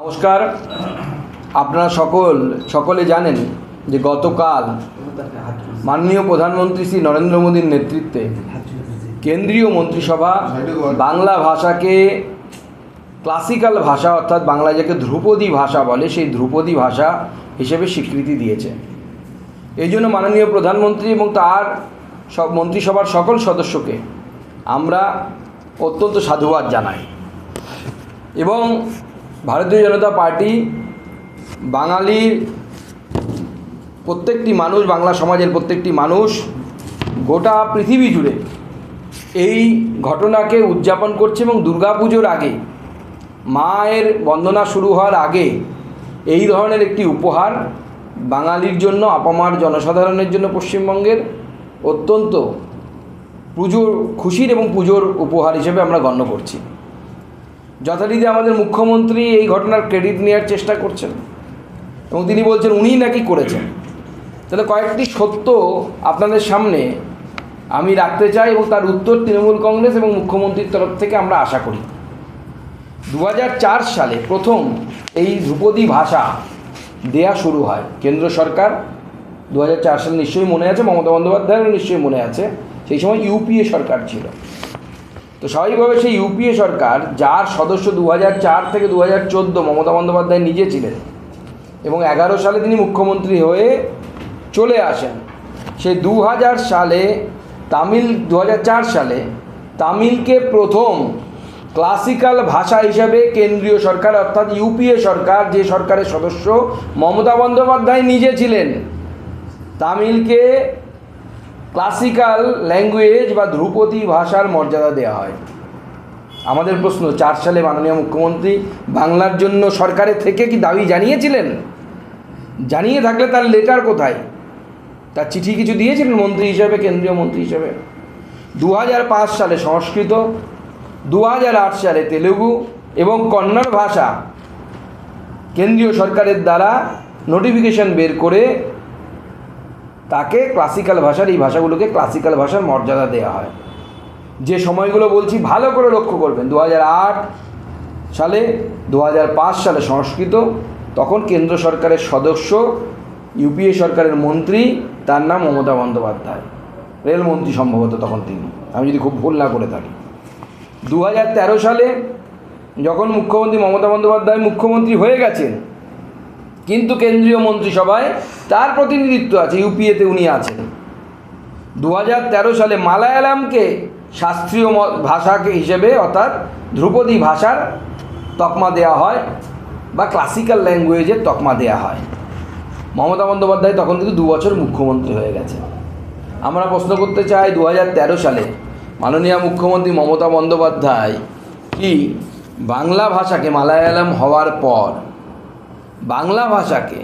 নমস্কার। আপনারা সকলে জানেন যে গতকাল মাননীয় প্রধানমন্ত্রী শ্রী নরেন্দ্র মোদীর নেতৃত্বে কেন্দ্রীয় মন্ত্রিসভা বাংলা ভাষাকে ক্লাসিক্যাল ভাষা অর্থাৎ বাংলা যাকে ধ্রুপদী ভাষা বলে সেই ধ্রুপদী ভাষা হিসেবে স্বীকৃতি দিয়েছে। এই জন্য মাননীয় প্রধানমন্ত্রী এবং তার মন্ত্রিসভার সকল সদস্যকে আমরা অত্যন্ত সাধুবাদ জানাই এবং ভারতীয় জনতা পার্টি বাঙালির প্রত্যেকটি মানুষ, বাংলা সমাজের প্রত্যেকটি মানুষ গোটা পৃথিবী জুড়ে এই ঘটনাকে উদযাপন করছে এবং দুর্গাপুজোর আগে, মায়ের বন্দনা শুরু হওয়ার আগে এই ধরনের একটি উপহার বাঙালির জন্য, আপামার জনসাধারণের জন্য পশ্চিমবঙ্গের অত্যন্ত পুজোর খুশির এবং পুজোর উপহার হিসেবে আমরা গণ্য করছি। যথারীতি আমাদের মুখ্যমন্ত্রী এই ঘটনার ক্রেডিট নেওয়ার চেষ্টা করছেন এবং তিনি বলছেন উনিই নাকি করেছেন। তাহলে কয়েকটি সত্য আপনাদের সামনে আমি রাখতে চাই এবং তার উত্তর তৃণমূল কংগ্রেস এবং মুখ্যমন্ত্রীর তরফ থেকে আমরা আশা করি। 2004 সালে প্রথম এই ধ্রুপদী ভাষা দেয়া শুরু হয়। কেন্দ্র সরকার 2004 সালে নিশ্চয়ই মনে আছে, মমতা বন্দ্যোপাধ্যায়েরও নিশ্চয়ই মনে আছে, সেই সময় ইউপিএ সরকার ছিল। তো স্বাভাবিকভাবে সেই ইউপিএ সরকার, যার সদস্য 2004 থেকে 2014 মমতা বন্দ্যোপাধ্যায় নিজে ছিলেন এবং 11 সালে তিনি মুখ্যমন্ত্রী হয়ে চলে আসেন, সেই 2004 সালে তামিলকে প্রথম ক্লাসিক্যাল ভাষা হিসাবে কেন্দ্রীয় সরকার অর্থাৎ ইউপিএ সরকার, যে সরকারের সদস্য মমতা বন্দ্যোপাধ্যায় নিজে ছিলেন, তামিলকে ক্লাসিক্যাল ল্যাঙ্গুয়েজ বা ধ্রুপদী ভাষার মর্যাদা দেওয়া হয়। আমাদের প্রশ্ন, 4 সালে মাননীয় মুখ্যমন্ত্রী বাংলার জন্য সরকারের থেকে কি দাবি জানিয়েছিলেন? জানিয়ে থাকলে তার লেটার কোথায়? তার চিঠি কিছু দিয়েছিলেন মন্ত্রী হিসেবে, কেন্দ্রীয় মন্ত্রী হিসেবে? 2005 সালে সংস্কৃত, 2008 সালে তেলুগু এবং কন্নড় ভাষা কেন্দ্রীয় সরকারের দ্বারা নোটিফিকেশন বের করে তাকে ক্লাসিক্যাল ভাষার, এই ভাষাগুলোকে ক্লাসিক্যাল ভাষার মর্যাদা দেওয়া হয়। যে সময়গুলো বলছি ভালো করে লক্ষ্য করবেন, 2008 সালে, 2005 সালে সংস্কৃত, তখন কেন্দ্র সরকারের সদস্য, ইউপিএ সরকারের মন্ত্রী, তার নাম মমতা বন্দ্যোপাধ্যায়, রেলমন্ত্রী সম্ভবত তখন তিনি, আমি যদি খুব ভুল না করে থাকি। 2013 সালে যখন মুখ্যমন্ত্রী মমতা বন্দ্যোপাধ্যায় মুখ্যমন্ত্রী হয়ে গেছেন, কিন্তু কেন্দ্রীয় মন্ত্রিসভায় তার প্রতিনিধিত্ব আছে, ইউপিএতে উনি আছেন। 2013 সালে মালায়ালামকে শাস্ত্রীয় ভাষাকে হিসেবে অর্থাৎ ধ্রুপদী ভাষার তকমা দেওয়া হয় বা ক্লাসিক্যাল ল্যাঙ্গুয়েজের তকমা দেওয়া হয়। মমতা বন্দ্যোপাধ্যায় তখন কিন্তু 2 বছর মুখ্যমন্ত্রী হয়ে গেছে। আমরা প্রশ্ন করতে চাই, 2013 সালে মাননীয় মুখ্যমন্ত্রী মমতা বন্দ্যোপাধ্যায় কি বাংলা ভাষাকে, মালায়ালাম হওয়ার পর বাংলা ভাষাকে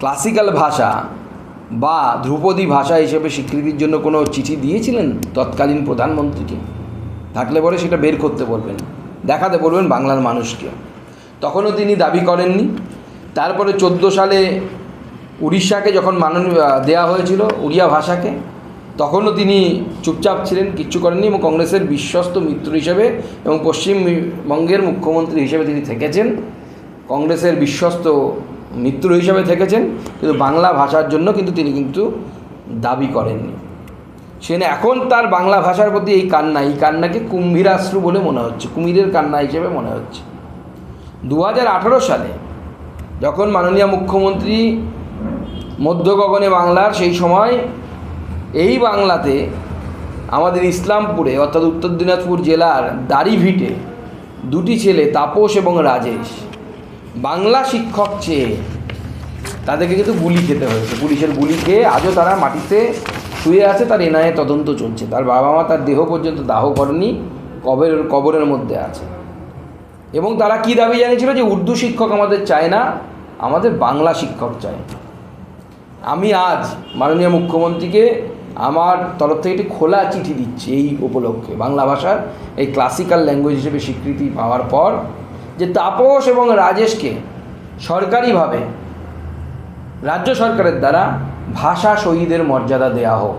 ক্লাসিক্যাল ভাষা বা ধ্রুপদী ভাষা হিসেবে স্বীকৃতির জন্য কোনো চিঠি দিয়েছিলেন তৎকালীন প্রধানমন্ত্রীকে? থাকলে পরে সেটা বের করতে বলবেন, দেখাতে বলবেন বাংলার মানুষকে। তখনও তিনি দাবি করেননি। তারপরে 14 সালে উড়িষ্যাকে যখন দেওয়া হয়েছিল উড়িয়া ভাষাকে, তখনও তিনি চুপচাপ ছিলেন, কিচ্ছু করেননি এবং কংগ্রেসের বিশ্বস্ত মিত্র হিসেবে এবং পশ্চিমবঙ্গের মুখ্যমন্ত্রী হিসেবে তিনি থেকেছেন, কংগ্রেসের বিশ্বস্ত মিত্র হিসেবে থেকেছেন, কিন্তু বাংলা ভাষার জন্য কিন্তু তিনি দাবি করেননি। সেখানে এখন তার বাংলা ভাষার প্রতি এই কান্নাকে কুম্ভীরাশ্রু বলে মনে হচ্ছে, কুমিরের কান্না হিসেবে মনে হচ্ছে। 2018 সালে যখন মাননীয় মুখ্যমন্ত্রী মধ্য গগনে বাংলার, সেই সময় এই বাংলাতে আমাদের ইসলামপুরে অর্থাৎ উত্তর দিনাজপুর জেলার দাড়িভিটে 2টি ছেলে, তাপস এবং রাজেশ, বাংলা শিক্ষক চেয়ে তাদেরকে কিন্তু গুলি খেতে হয়েছে। পুলিশের গুলি খেয়ে আজও তারা মাটিতে শুয়ে আছে, তার এনআইএ তদন্ত চলছে। তার বাবা মা তার দেহ পর্যন্ত দাহ করেনি, কবরের মধ্যে আছে। এবং তারা কি দাবি জানিয়েছিল? যে উর্দু শিক্ষক আমাদের চায় না, আমাদের বাংলা শিক্ষক চায়। আমি আজ মাননীয় মুখ্যমন্ত্রীকে আমার তরফ থেকে একটি খোলা চিঠি দিচ্ছি এই উপলক্ষে, বাংলা ভাষার এই ক্লাসিক্যাল ল্যাঙ্গুয়েজ হিসেবে স্বীকৃতি পাওয়ার পর, যে তাপস এবং রাজেশকে সরকারিভাবে রাজ্য সরকারের দ্বারা ভাষা শহীদের মর্যাদা দেওয়া হোক।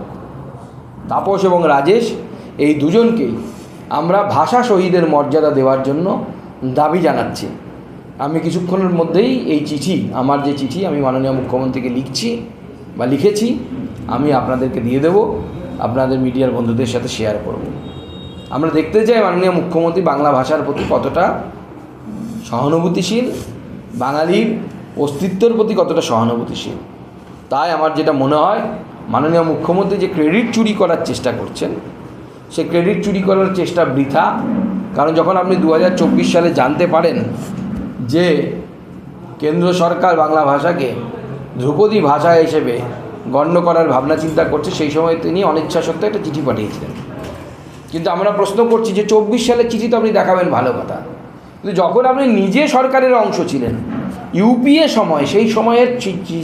তাপস এবং রাজেশ এই দুজনকেই আমরা ভাষা শহীদের মর্যাদা দেওয়ার জন্য দাবি জানাচ্ছি। আমি কিছুক্ষণের মধ্যেই এই চিঠি, আমার যে চিঠি আমি মাননীয় মুখ্যমন্ত্রীকে লিখেছি, আমি আপনাদেরকে দিয়ে দেব, আপনাদের মিডিয়ার বন্ধুদের সাথে শেয়ার করব। আমরা দেখতে চাই মাননীয় মুখ্যমন্ত্রী বাংলা ভাষার প্রতি কতটা সহানুভূতিশীল, বাঙালির অস্তিত্বের প্রতি কতটা সহানুভূতিশীল। তাই আমার যেটা মনে হয়, মাননীয় মুখ্যমন্ত্রী যে ক্রেডিট চুরি করার চেষ্টা করছেন, সে ক্রেডিট চুরি করার চেষ্টা বৃথা। কারণ যখন আপনি 2024 সালে জানতে পারেন যে কেন্দ্র সরকার বাংলা ভাষাকে ধ্রুপদী ভাষা হিসেবে গণ্য করার ভাবনা চিন্তা করছে, সেই সময় তিনি অনিচ্ছা সত্ত্বেও একটা চিঠি পাঠিয়েছিলেন। কিন্তু আমরা প্রশ্ন করছি যে 24 সালের চিঠি তো আপনি দেখাবেন, ভালো কথা, কিন্তু যখন আপনি নিজে সরকারের অংশ ছিলেন, ইউপিএ সময়, সেই সময়ের চিঠি,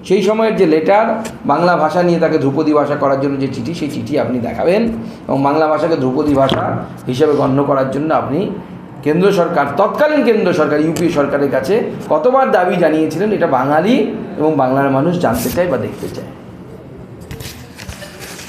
সেই সময়ের যে লেটার, বাংলা ভাষা নিয়ে তাকে ধ্রুপদী ভাষা করার জন্য যে চিঠি, সেই চিঠি আপনি দেখাবেন এবং বাংলা ভাষাকে ধ্রুপদী ভাষা হিসেবে গণ্য করার জন্য আপনি কেন্দ্র সরকার, তৎকালীন কেন্দ্র সরকার ইউপিএ সরকারের কাছে কতবার দাবি জানিয়েছিলেন, এটা বাঙালি এবং বাংলার মানুষ জানতে চায় বা দেখতে চায়।